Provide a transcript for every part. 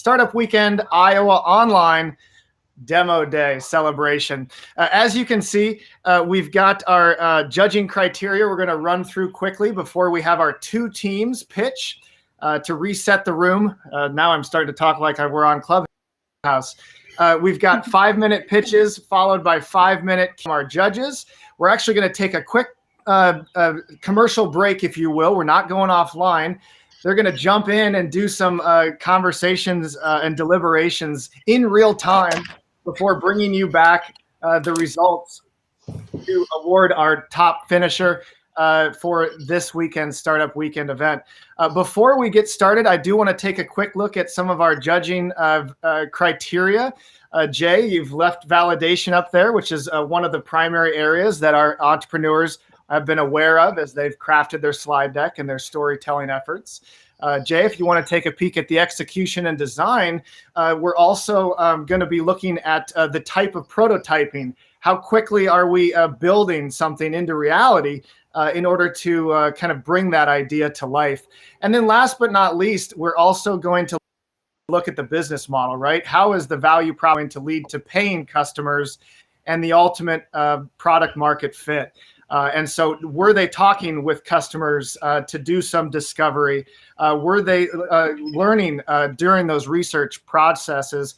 Startup Weekend Iowa Online Demo Day celebration. As you can see, we've got our judging criteria we're going to run through quickly before we have our two teams pitch to reset the room. Now I'm starting to talk like we're on Clubhouse. We've got 5-minute pitches followed by 5-minute from our judges. We're actually going to take a quick commercial break, if you will. We're not going offline. They're going to jump in and do some conversations and deliberations in real time before bringing you back the results to award our top finisher for this weekend's Startup Weekend event. Before we get started, I do want to take a quick look at some of our judging criteria. Jay, you've left validation up there, which is one of the primary areas that our entrepreneurs have been aware of as they've crafted their slide deck and their storytelling efforts. Jay, if you want to take a peek at the execution and design, we're also going to be looking at the type of prototyping. How quickly are we building something into reality in order to kind of bring that idea to life? And then last but not least, we're also going to look at the business model, right? How is the value prop going to lead to paying customers and the ultimate product market fit? And so were they talking with customers to do some discovery? Were they learning during those research processes?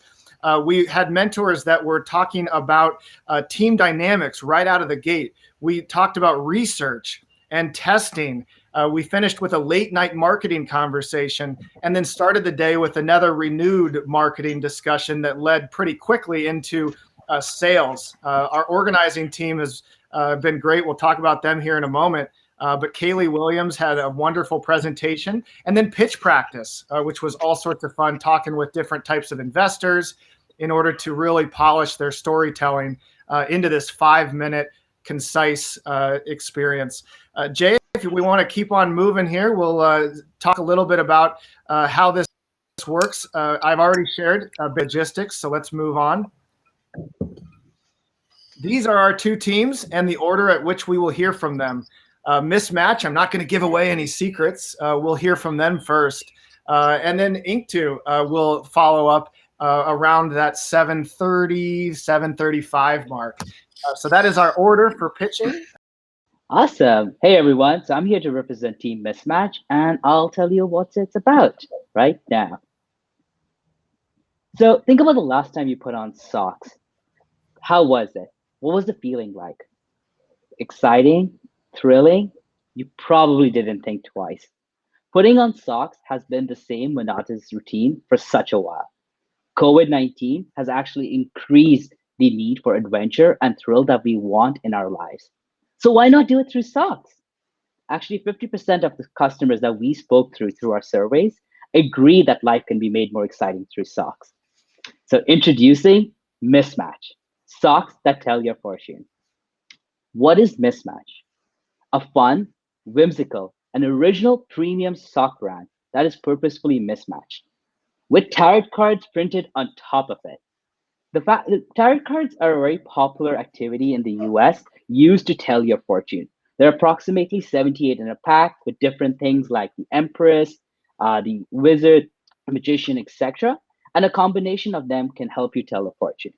We had mentors that were talking about team dynamics right out of the gate. We talked about research and testing. We finished with a late night marketing conversation and then started the day with another renewed marketing discussion that led pretty quickly into sales. Our organizing team has been great. We'll talk about them here in a moment. But Kaylee Williams had a wonderful presentation, and then pitch practice, which was all sorts of fun, talking with different types of investors in order to really polish their storytelling into this 5-minute concise experience. Jay, if we want to keep on moving here, we'll talk a little bit about how this works. I've already shared logistics, so let's move on. These are our two teams and the order at which we will hear from them. Mismatch, I'm not going to give away any secrets. We'll hear from them first. And then Inc2 will follow up around that 7:30, 7:35 mark. So that is our order for pitching. Awesome. Hey, everyone. So I'm here to represent Team Mismatch, and I'll tell you what it's about right now. So think about the last time you put on socks. How was it? What was the feeling like? Exciting? Thrilling? You probably didn't think twice. Putting on socks has been the same monotonous routine for such a while. COVID-19 has actually increased the need for adventure and thrill that we want in our lives. So why not do it through socks? Actually, 50% of the customers that we spoke through our surveys agree that life can be made more exciting through socks. So introducing Mismatch. Socks that tell your fortune. What is Mismatch? A fun, whimsical, and original premium sock brand that is purposefully mismatched, with tarot cards printed on top of it. The tarot cards are a very popular activity in the US used to tell your fortune. There are approximately 78 in a pack with different things like the Empress, the Wizard, Magician, etc. And a combination of them can help you tell a fortune.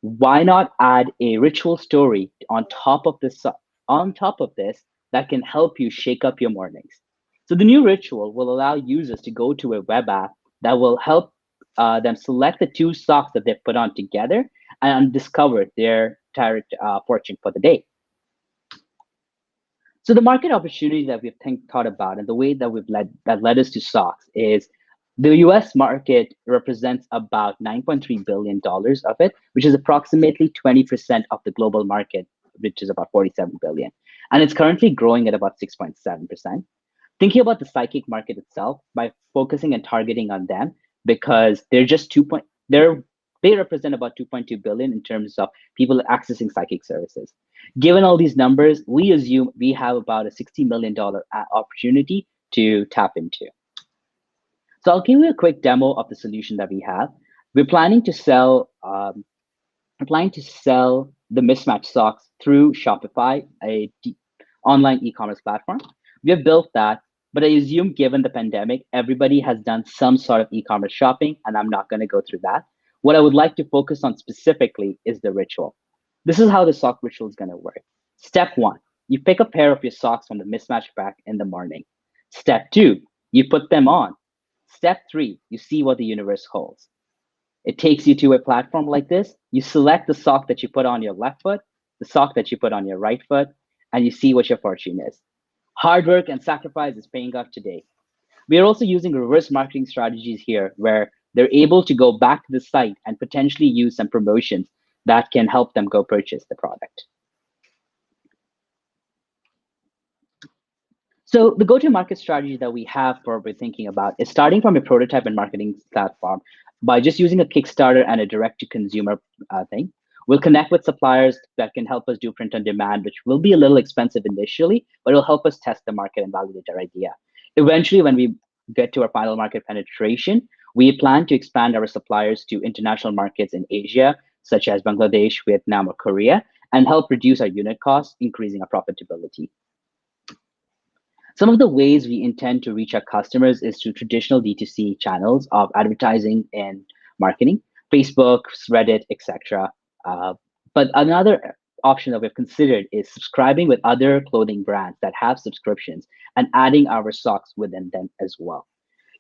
Why not add a ritual story on top of this that can help you shake up your mornings? So the new ritual will allow users to go to a web app that will help them select the two socks that they've put on together and discover their tarot fortune for the day. So the market opportunity that we've thought about and the way that led us to socks is the US market represents about $9.3 billion of it, which is approximately 20% of the global market, which is about 47 billion. And it's currently growing at about 6.7%. Thinking about the psychic market itself by focusing and targeting on them, because they represent about 2.2 billion in terms of people accessing psychic services. Given all these numbers, we assume we have about a $60 million opportunity to tap into. So I'll give you a quick demo of the solution that we have. We're planning to sell the Mismatch socks through Shopify, a online e-commerce platform. We have built that But I assume given the pandemic, everybody has done some sort of e-commerce shopping, and I'm not going to go through that. What I would like to focus on specifically is the ritual. This is how the sock ritual is going to work. Step one, you pick a pair of your socks from the mismatched rack in the morning. Step two, you put them on. Step three, you see what the universe holds. It takes you to a platform like this. You select the sock that you put on your left foot, the sock that you put on your right foot, and you see what your fortune is. Hard work and sacrifice is paying off today. We are also using reverse marketing strategies here where they're able to go back to the site and potentially use some promotions that can help them go purchase the product. So the go-to-market strategy that we have for what we're thinking about is starting from a prototype and marketing platform by just using a Kickstarter and a direct-to-consumer thing. We'll connect with suppliers that can help us do print on demand, which will be a little expensive initially, but it'll help us test the market and validate our idea. Eventually, when we get to our final market penetration, we plan to expand our suppliers to international markets in Asia, such as Bangladesh, Vietnam, or Korea, and help reduce our unit costs, increasing our profitability. Some of the ways we intend to reach our customers is through traditional D2C channels of advertising and marketing, Facebook, Reddit, etc. But another option that we've considered is subscribing with other clothing brands that have subscriptions and adding our socks within them as well.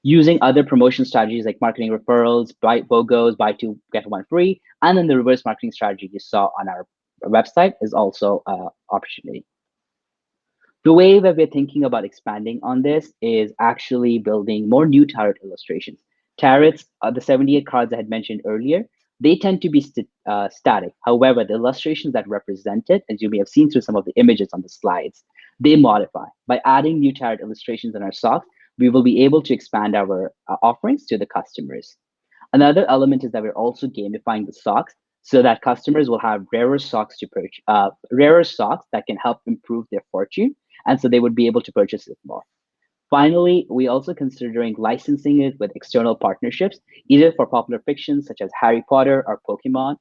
Using other promotion strategies like marketing referrals, BOGOs, buy two, get one free, and then the reverse marketing strategy you saw on our website is also an opportunity. The way that we're thinking about expanding on this is actually building more new tarot illustrations. Tarots, the 78 cards I had mentioned earlier, they tend to be static. However, the illustrations that represent it, as you may have seen through some of the images on the slides, they modify. By adding new tarot illustrations in our socks, we will be able to expand our offerings to the customers. Another element is that we're also gamifying the socks so that customers will have rarer socks to purchase, rarer socks that can help improve their fortune, and so they would be able to purchase it more. Finally, we also considering licensing it with external partnerships, either for popular fiction such as Harry Potter or Pokemon,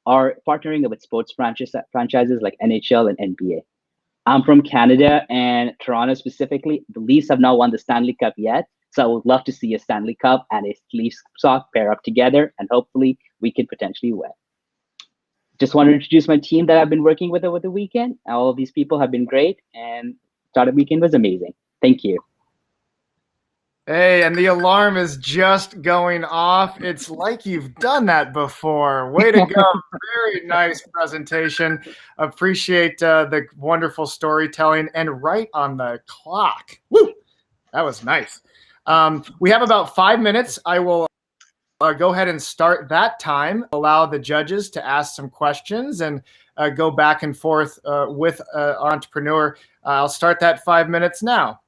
or partnering with sports franchises like NHL and NBA. I'm from Canada and Toronto specifically. The Leafs have not won the Stanley Cup yet, so I would love to see a Stanley Cup and a Leafs sock pair up together, and hopefully we can potentially win. Just want to introduce my team that I've been working with over the weekend. All of these people have been great, and startup weekend was amazing. Thank you. Hey, and the alarm is just going off. It's like you've done that before. Way to go. Very nice presentation. Appreciate the wonderful storytelling and right on the clock. Woo! That was nice. We have about 5 minutes. I will go ahead and start that time, allow the judges to ask some questions and go back and forth with our entrepreneur. I'll start that 5 minutes now.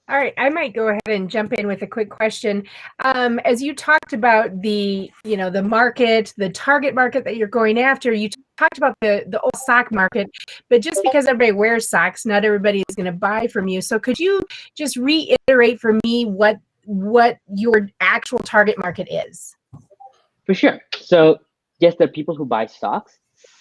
All right, I might go ahead and jump in with a quick question. As you talked about the market, the target market that you're going after, you talked about the old sock market, but just because everybody wears socks, not everybody is going to buy from you. So could you just reiterate for me what your actual target market is? For sure. So yes, there are people who buy socks,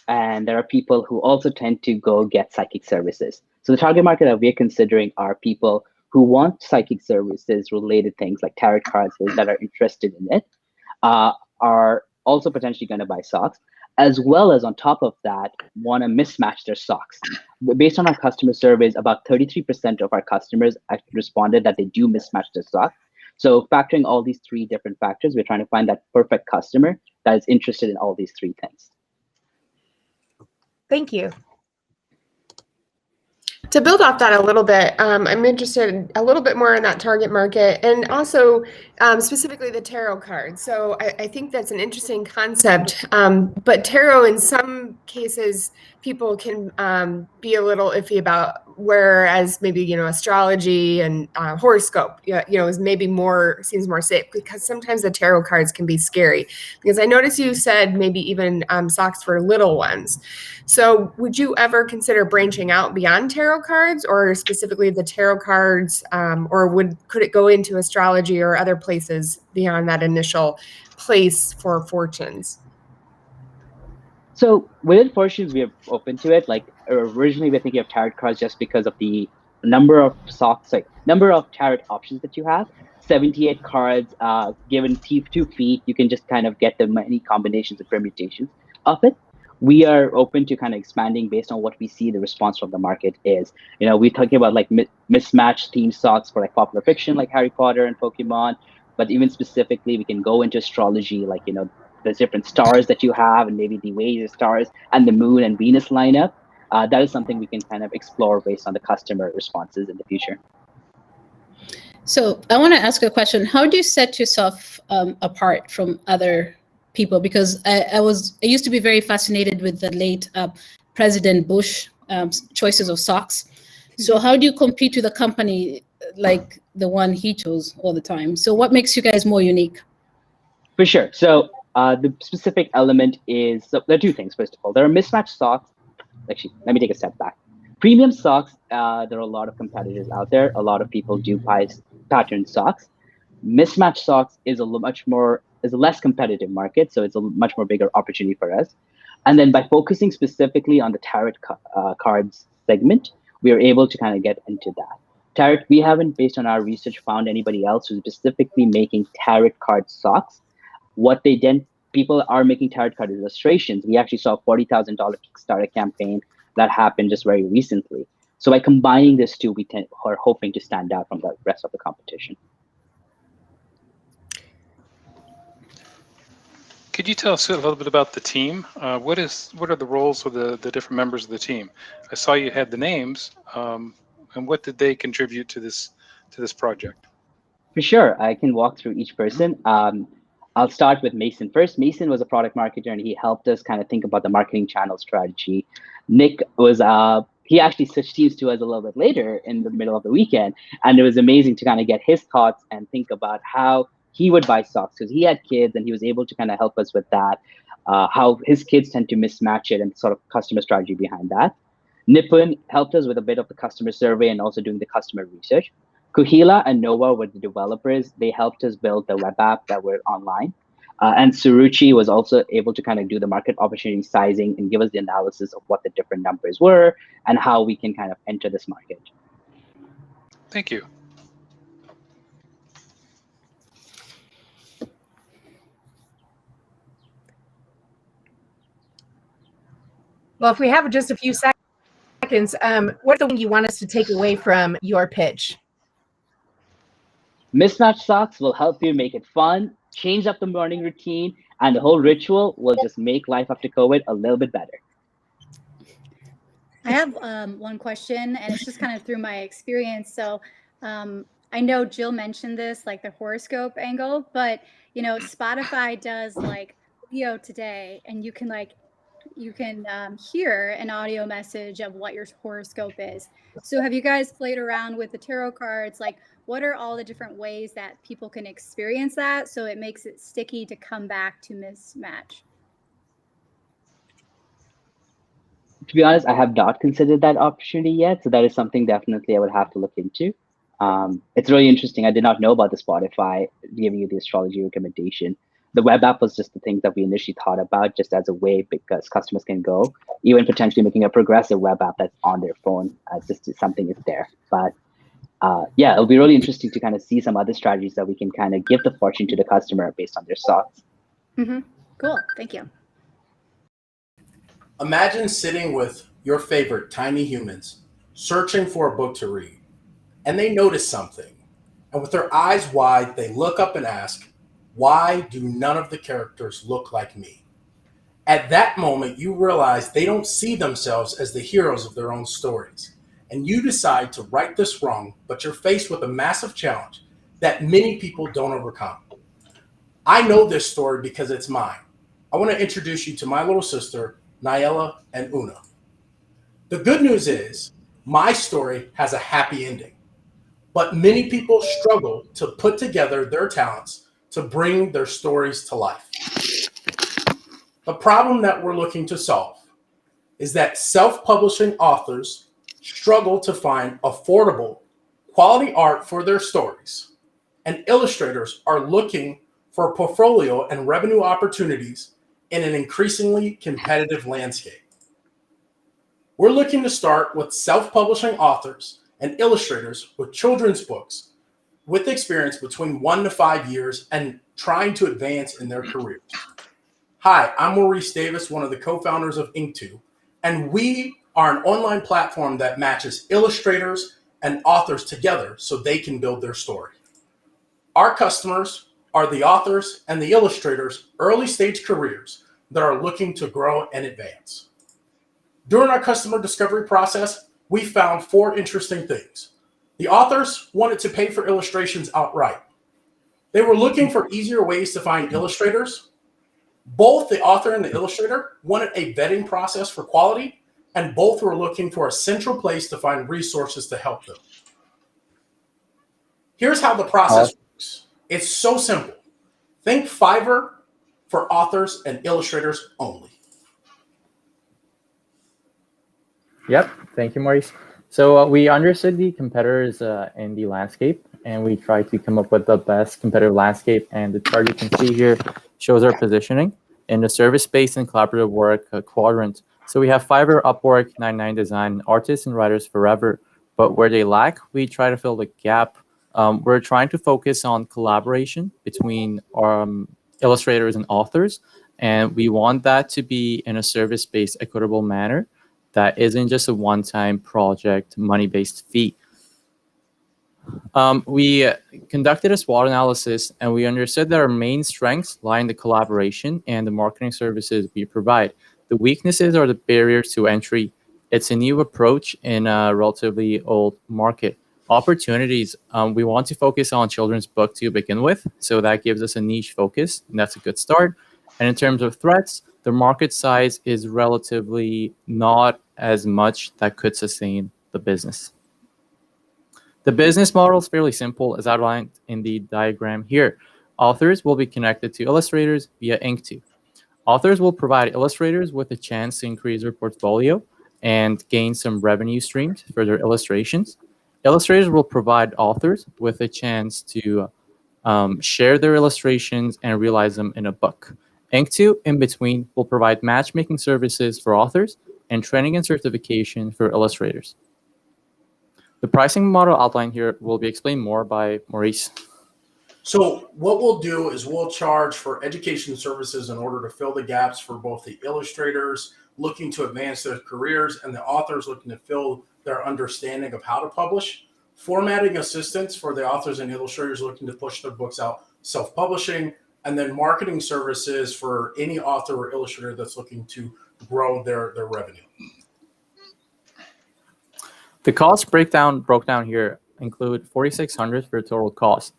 and there are people who also tend to go get psychic services. So the target market that we're considering are people who want psychic services related things like tarot cards that are interested in it, are also potentially going to buy socks, as well as on top of that, want to mismatch their socks. Based on our customer surveys, about 33% of our customers responded that they do mismatch their socks. So factoring all these three different factors, we're trying to find that perfect customer that is interested in all these three things. Thank you. To build off that a little bit, I'm interested a little bit more in that target market and also specifically the tarot cards. So I think that's an interesting concept, but tarot in some cases people can be a little iffy about, whereas maybe astrology and horoscope is maybe seems more safe, because sometimes the tarot cards can be scary. Because I noticed you said maybe even socks for little ones. So would you ever consider branching out beyond tarot cards, or specifically the tarot cards, or could it go into astrology or other places beyond that initial place for fortunes? So within Fortunes, we are open to it. Like originally, we are thinking of tarot cards just because of the number of socks, like number of tarot options that you have. 78 cards, given 2 feet, you can just kind of get the many combinations and permutations of it. We are open to kind of expanding based on what we see the response from the market is. We're talking about like mismatched theme socks for like popular fiction, like Harry Potter and Pokemon. But even specifically, we can go into astrology, like the different stars that you have and maybe the ways the stars and the moon and Venus line up. That is something we can kind of explore based on the customer responses in the future. So I want to ask a question. How do you set yourself apart from other people? Because I used to be very fascinated with the late President Bush choices of socks. So how do you compete with a company like the one he chose all the time? So what makes you guys more unique? For sure. So the specific element is, so there are two things. First of all, there are mismatched socks. Actually, let me take a step back. Premium socks, there are a lot of competitors out there. A lot of people do buy patterned socks. Mismatched socks is a less competitive market, so it's a much more bigger opportunity for us. And then by focusing specifically on the tarot cards segment, we are able to kind of get into that. Tarot, we haven't, based on our research, found anybody else who's specifically making tarot card socks. What they did, people are making tarot card illustrations. We actually saw a $40,000 Kickstarter campaign that happened just very recently. So by combining this two, we are hoping to stand out from the rest of the competition. Could you tell us a little bit about the team? What are the roles of the different members of the team? I saw you had the names, and what did they contribute to this project? For sure, I can walk through each person. I'll start with Mason first. Mason was a product marketer, and he helped us kind of think about the marketing channel strategy. Nick was he actually switched teams to us a little bit later in the middle of the weekend, and it was amazing to kind of get his thoughts and think about how he would buy socks, because he had kids and he was able to kind of help us with that, how his kids tend to mismatch it and sort of customer strategy behind that. Nipun helped us with a bit of the customer survey and also doing the customer research. Kuhila and Nova were the developers. They helped us build the web app that were online. And Suruchi was also able to kind of do the market opportunity sizing and give us the analysis of what the different numbers were and how we can kind of enter this market. Thank you. Well, if we have just a few seconds, what's the thing you want us to take away from your pitch? Mismatched socks will help you make it fun, change up the morning routine, and the whole ritual will just make life after COVID a little bit better. I have one question, and it's just kind of through my experience. So I know Jill mentioned this, like the horoscope angle, but Spotify does like video today, and you can hear an audio message of what your horoscope is. So have you guys played around with the tarot cards? Like, what are all the different ways that people can experience that so it makes it sticky to come back to mismatch? To be honest, I have not considered that opportunity yet. So that is something definitely I would have to look into. It's really interesting. I did not know about the Spotify giving you the astrology recommendation. The web app was just the thing that we initially thought about just as a way, because customers can go, even potentially making a progressive web app that's on their phone as just something is there. But yeah, it'll be really interesting to kind of see some other strategies that we can kind of give the fortune to the customer based on their thoughts. Mm-hmm. Cool. Thank you. Imagine sitting with your favorite tiny humans, searching for a book to read, and they notice something. And with their eyes wide, they look up and ask, "Why do none of the characters look like me?" At that moment, you realize they don't see themselves as the heroes of their own stories. And you decide to right this wrong, but you're faced with a massive challenge that many people don't overcome. I know this story because it's mine. I want to introduce you to my little sister, Nyela and Una. The good news is my story has a happy ending, but many people struggle to put together their talents to bring their stories to life. The problem that we're looking to solve is that self-publishing authors struggle to find affordable, quality art for their stories, and illustrators are looking for portfolio and revenue opportunities in an increasingly competitive landscape. We're looking to start with self-publishing authors and illustrators with children's books with experience between 1 to 5 years and trying to advance in their careers. Hi, I'm Maurice Davis, one of the co-founders of Ink2, and we are an online platform that matches illustrators and authors together so they can build their story. Our customers are the authors and the illustrators' early stage careers that are looking to grow and advance. During our customer discovery process, we found 4 interesting things. The authors wanted to pay for illustrations outright. They were looking for easier ways to find illustrators. Both the author and the illustrator wanted a vetting process for quality, and both were looking for a central place to find resources to help them. Here's how the process works. It's so simple. Think Fiverr for authors and illustrators only. Yep. Thank you, Maurice. So we understood the competitors in the landscape, and we tried to come up with the best competitive landscape. And the chart you can see here shows our positioning in the service-based and collaborative work quadrant. So we have Fiverr, Upwork, 99 Design, artists and writers forever. But where they lack, we try to fill the gap. We're trying to focus on collaboration between illustrators and authors, and we want that to be in a service-based, equitable manner that isn't just a one-time project, money-based fee. We conducted a SWOT analysis, and we understood that our main strengths lie in the collaboration and the marketing services we provide. The weaknesses are the barriers to entry. It's a new approach in a relatively old market. Opportunities, we want to focus on children's book to begin with, so that gives us a niche focus, and that's a good start. And in terms of threats, the market size is relatively not as much that could sustain the business. The business model is fairly simple, as outlined in the diagram here. Authors will be connected to illustrators via Ink2. Authors will provide illustrators with a chance to increase their portfolio and gain some revenue streams for their illustrations. Illustrators will provide authors with a chance to share their illustrations and realize them in a book. Ink2, in between, will provide matchmaking services for authors and training and certification for illustrators. The pricing model outlined here will be explained more by Maurice. So what we'll do is we'll charge for education services in order to fill the gaps for both the illustrators looking to advance their careers and the authors looking to fill their understanding of how to publish, formatting assistance for the authors and illustrators looking to push their books out self-publishing, and then marketing services for any author or illustrator that's looking to grow their revenue. The cost broke down here include $4,600 for a total cost.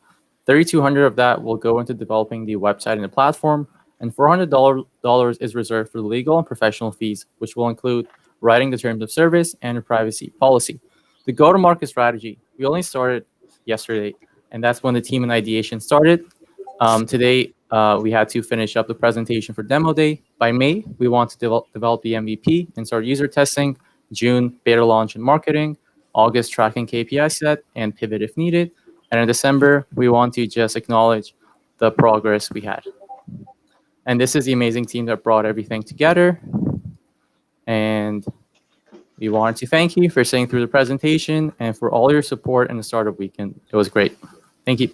$3,200 of that will go into developing the website and the platform, and $400 is reserved for legal and professional fees, which will include writing the terms of service and a privacy policy. The go-to-market strategy, we only started yesterday, and that's when the team and ideation started. Today, we had to finish up the presentation for demo day. By May, we want to develop the MVP and start user testing. June, beta launch and marketing. August, tracking KPI set and pivot if needed. And in December, we want to just acknowledge the progress we had. And this is the amazing team that brought everything together. And we wanted to thank you for sitting through the presentation and for all your support in the startup weekend. It was great. Thank you.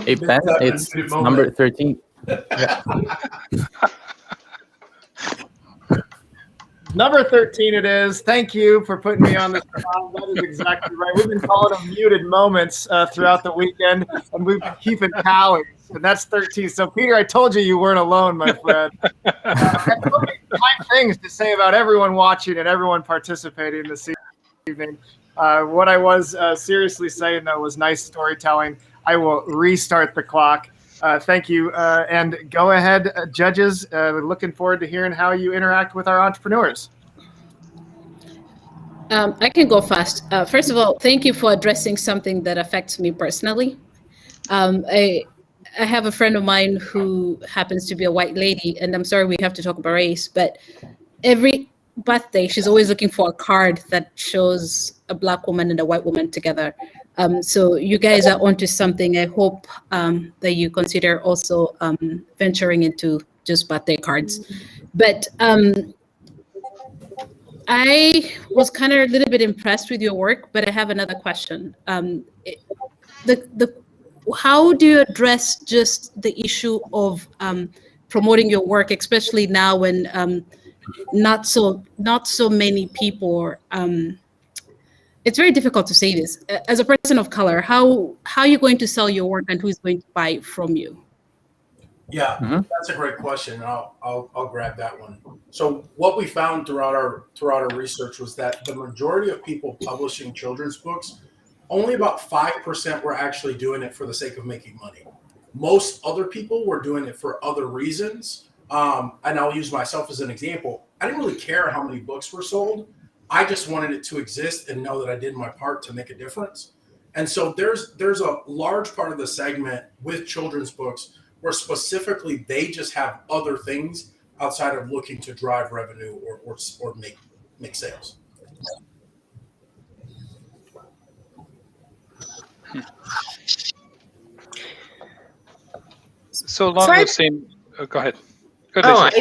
Hey, Ben, it's number 13. Yeah. Number 13 it is. Thank you for putting me on the spot. That is exactly right. We've been calling them muted moments throughout the weekend, and we've been keeping tallies, and that's 13. So, Peter, I told you weren't alone, my friend. I have so many kind things to say about everyone watching and everyone participating this evening. What I was seriously saying, though, was nice storytelling. I will restart the clock. Thank you. And go ahead, judges. Looking forward to hearing how you interact with our entrepreneurs. I can go fast. First of all, thank you for addressing something that affects me personally. I have a friend of mine who happens to be a white lady, and I'm sorry we have to talk about race, but every birthday she's always looking for a card that shows a Black woman and a white woman together. So you guys are onto something. I hope that you consider also venturing into just birthday cards. But I was kind of a little bit impressed with your work, but I have another question. How do you address just the issue of promoting your work, especially now when not so many people? It's very difficult to say this. As a person of color, how are you going to sell your work, and who's going to buy from you? Yeah, that's a great question. And I'll grab that one. So what we found throughout our research was that the majority of people publishing children's books, only about 5% were actually doing it for the sake of making money. Most other people were doing it for other reasons. And I'll use myself as an example. I didn't really care how many books were sold. I just wanted it to exist and know that I did my part to make a difference. And so there's a large part of the segment with children's books where specifically they just have other things outside of looking to drive revenue or make sales. So along those same, go ahead. I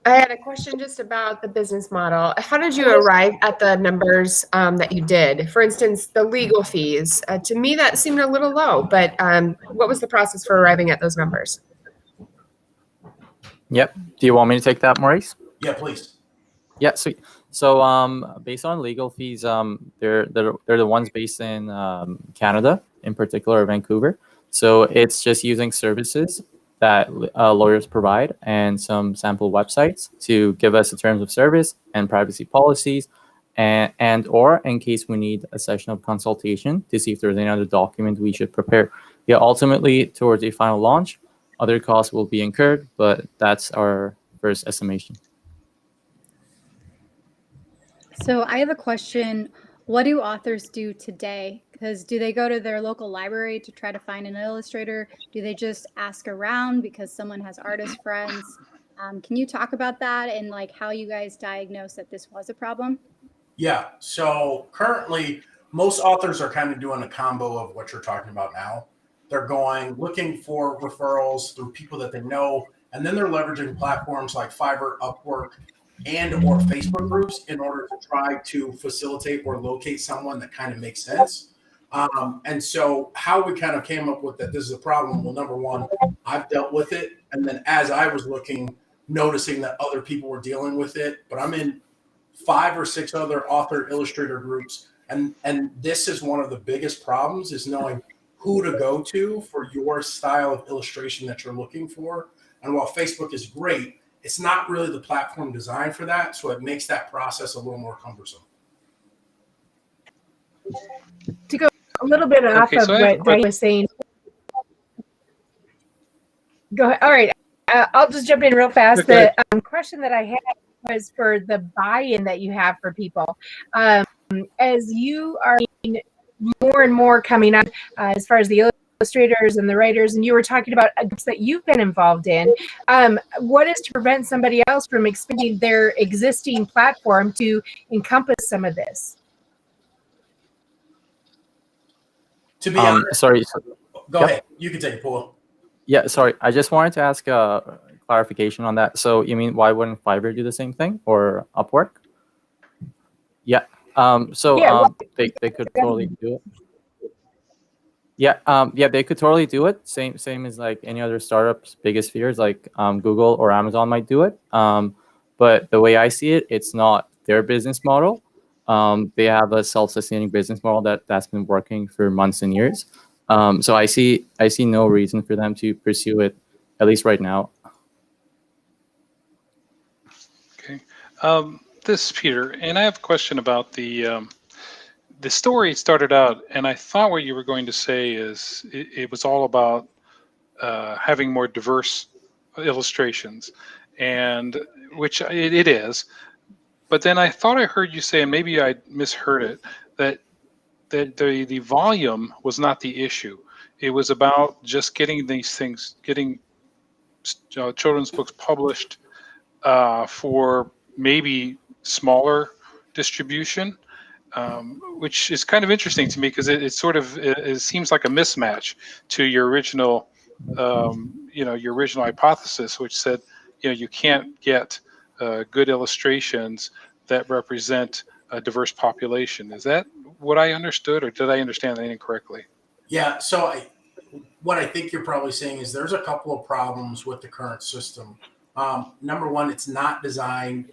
had a question just about the business model. How did you arrive at the numbers that you did? For instance, the legal fees. To me, that seemed a little low, but what was the process for arriving at those numbers? Yep. Do you want me to take that, Maurice? Yeah, please. Yeah, sweet. So based on legal fees, they're the ones based in Canada, in particular Vancouver. So it's just using services that lawyers provide and some sample websites to give us the terms of service and privacy policies, and or in case we need a session of consultation to see if there's any other document we should prepare. Yeah, ultimately towards a final launch, other costs will be incurred, but that's our first estimation. So I have a question. What do authors do today? Because do they go to their local library to try to find an illustrator? Do they just ask around because someone has artist friends? Can you talk about that and like how you guys diagnosed that this was a problem? Yeah. So currently, most authors are kind of doing a combo of what you're talking about now. They're looking for referrals through people that they know, and then they're leveraging platforms like Fiverr, Upwork, and or Facebook groups in order to try to facilitate or locate someone that kind of makes sense. And so how we kind of came up with that this is a problem. Well, number one, I've dealt with it. And then as I was looking, noticing that other people were dealing with it, but I'm in 5 or 6 other author illustrator groups. And this is one of the biggest problems is knowing who to go to for your style of illustration that you're looking for. And while Facebook is great, it's not really the platform designed for that. So it makes that process a little more cumbersome. To go a little bit off of what Diane was saying. Go ahead. All right. I'll just jump in real fast. The question that I had was for the buy-in that you have for people. As you are more and more coming up as far as the illustrators and the writers, and you were talking about groups that you've been involved in, what is to prevent somebody else from expanding their existing platform to encompass some of this? To be honest, sorry. Go ahead. You can take it, Paul. Yeah, sorry. I just wanted to ask a clarification on that. So you mean why wouldn't Fiverr do the same thing or Upwork? Yeah. They could totally do it. Yeah. They could totally do it. Same as like any other startup's biggest fears, like Google or Amazon might do it. But the way I see it, it's not their business model. They have a self-sustaining business model that's been working for months and years. So I see no reason for them to pursue it, at least right now. Okay. This is Peter, and I have a question about the story started out, and I thought what you were going to say is it was all about having more diverse illustrations, and which it is. But then I thought I heard you say, and maybe I misheard it, that the volume was not the issue. it was about just getting these things, getting children's books published for maybe smaller distribution, which is kind of interesting to me because it seems like a mismatch to your original, your original hypothesis, which said, you can't get good illustrations that represent a diverse population. Is that what I understood, or did I understand that incorrectly? Yeah. So what I think you're probably saying is there's a couple of problems with the current system. Number one, it's not designed.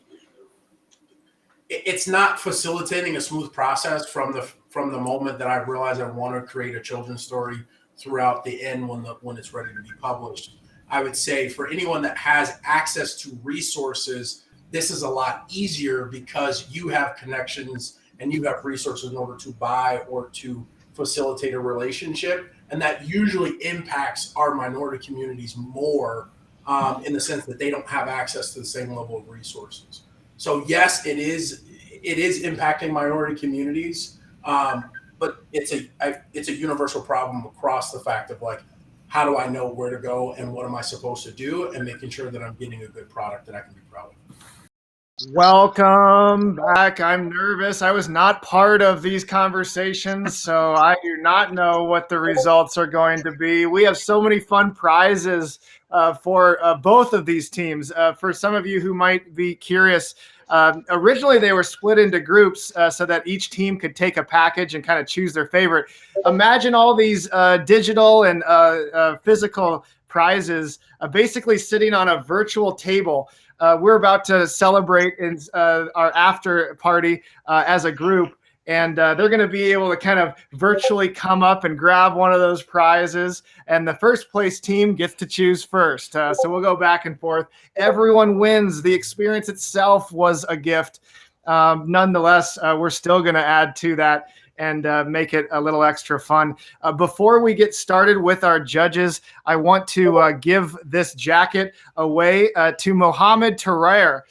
It's not facilitating a smooth process from the moment that I realize I want to create a children's story throughout the end when it's ready to be published. I would say for anyone that has access to resources, this is a lot easier because you have connections and you have resources in order to buy or to facilitate a relationship. And that usually impacts our minority communities more in the sense that they don't have access to the same level of resources. So yes, it is impacting minority communities, but it's a universal problem across the fact of like, how do I know where to go and what am I supposed to do, and making sure that I'm getting a good product that I can be proud of. Welcome back. I'm nervous. I was not part of these conversations, so I do not know what the results are going to be. We have so many fun prizes for both of these teams. For some of you who might be curious, originally they were split into groups so that each team could take a package and kind of choose their favorite. Imagine all these digital and physical prizes basically sitting on a virtual table. We're about to celebrate in our after party as a group, and they're going to be able to kind of virtually come up and grab one of those prizes, and the first place team gets to choose first. So we'll go back and forth. Everyone wins. The experience itself was a gift. Nonetheless, we're still going to add to that and make it a little extra fun. Before we get started with our judges, I want to give this jacket away to Mohammed Terrer.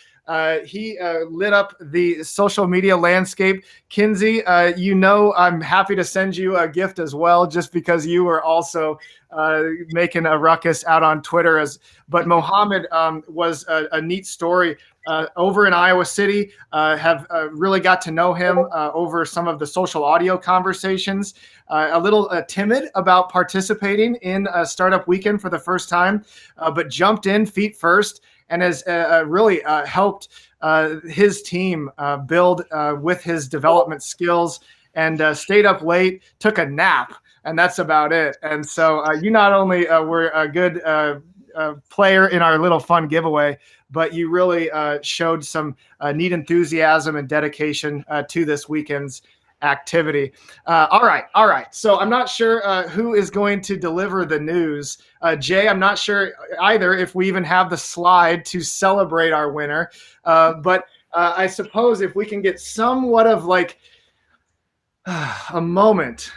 He lit up the social media landscape. Kinsey, I'm happy to send you a gift as well, just because you were also making a ruckus out on Twitter. But Mohammed was a neat story. Over in Iowa City, have really got to know him over some of the social audio conversations. A little timid about participating in a startup weekend for the first time, but jumped in feet first and has really helped his team build with his development skills, and stayed up late, took a nap, and that's about it. And so you not only were a good player in our little fun giveaway, but you really showed some neat enthusiasm and dedication to this weekend's activity. All right. So I'm not sure who is going to deliver the news. Jay, I'm not sure either if we even have the slide to celebrate our winner. But I suppose if we can get somewhat of like a moment.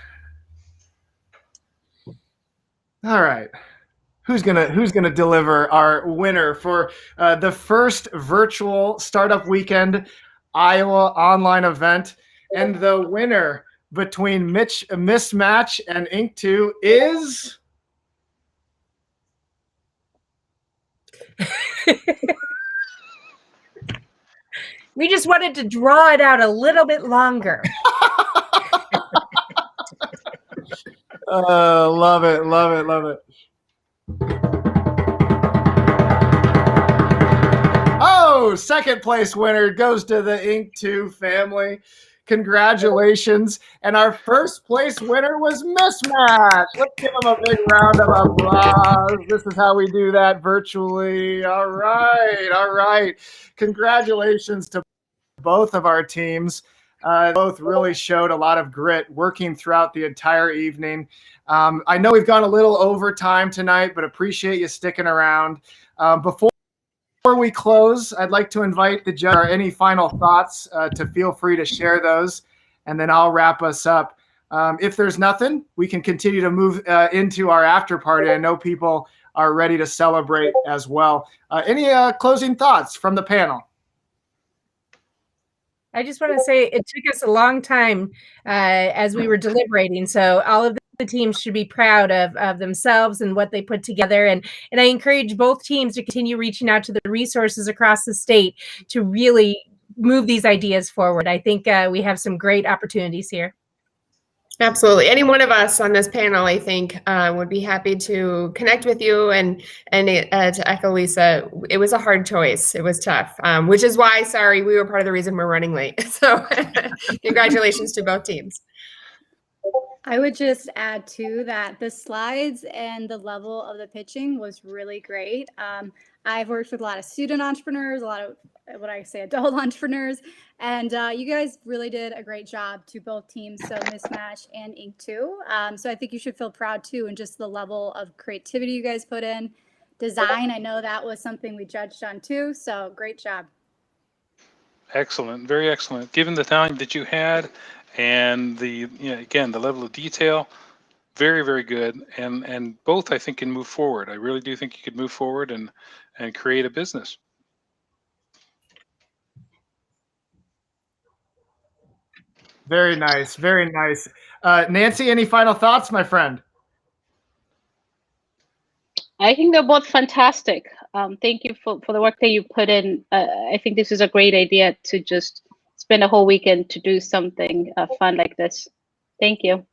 All right. Who's gonna deliver our winner for the first virtual startup weekend Iowa online event? And the winner between Mismatch and Inc. 2 is We just wanted to draw it out a little bit longer. Love it. Oh, second place winner goes to the Inc. 2 family. Congratulations. And our first place winner was Mismatch. Let's give them a big round of applause. This is how we do that virtually. All right. Congratulations to both of our teams. Both really showed a lot of grit working throughout the entire evening. I know we've gone a little overtime tonight, but appreciate you sticking around. Before we close, I'd like to invite the judge or any final thoughts to feel free to share those, and then I'll wrap us up. If there's nothing, we can continue to move into our after party. I know people are ready to celebrate as well. Any closing thoughts from the panel? I just want to say it took us a long time as we were deliberating. So all of the teams should be proud of themselves and what they put together. And I encourage both teams to continue reaching out to the resources across the state to really move these ideas forward. I think we have some great opportunities here. Absolutely. Any one of us on this panel, I think, would be happy to connect with you. And to echo Lisa, it was a hard choice. It was tough, which is why, sorry, we were part of the reason we're running late. So congratulations to both teams. I would just add too that the slides and the level of the pitching was really great. I've worked with a lot of student entrepreneurs, a lot of what I say adult entrepreneurs, and you guys really did a great job to both teams, so Mismatch and Inc. too. So I think you should feel proud too, and just the level of creativity you guys put in. Design, I know that was something we judged on too, so great job. Excellent, very excellent. Given the time that you had and the, again, the level of detail, very, very good. And both, I think, can move forward. I really do think you could move forward and create a business. Very nice. Very nice. Nancy, any final thoughts, my friend? I think they're both fantastic. Thank you for the work that you put in. I think this is a great idea to just spend a whole weekend to do something fun like this. Thank you.